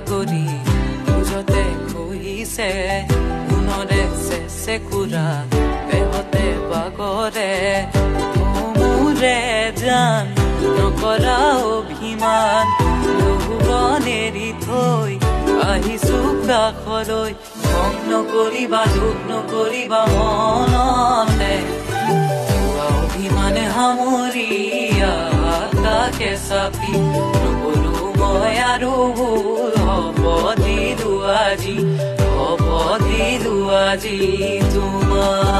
বাগৰি বুজতে খহিছে মনৰে চেচে কুৰা বেহতে বাগৰে মোৰে জান নকৰা অভিমান লহুৰণ এৰি থৈ আহিছো কাষলৈ খং নকৰিবা দুখ নকৰিবা মনতে অভিমানে সামৰিয়া তাকে চাপি নকৰো মই আৰু হ'ব দিলো আজি তোমাৰ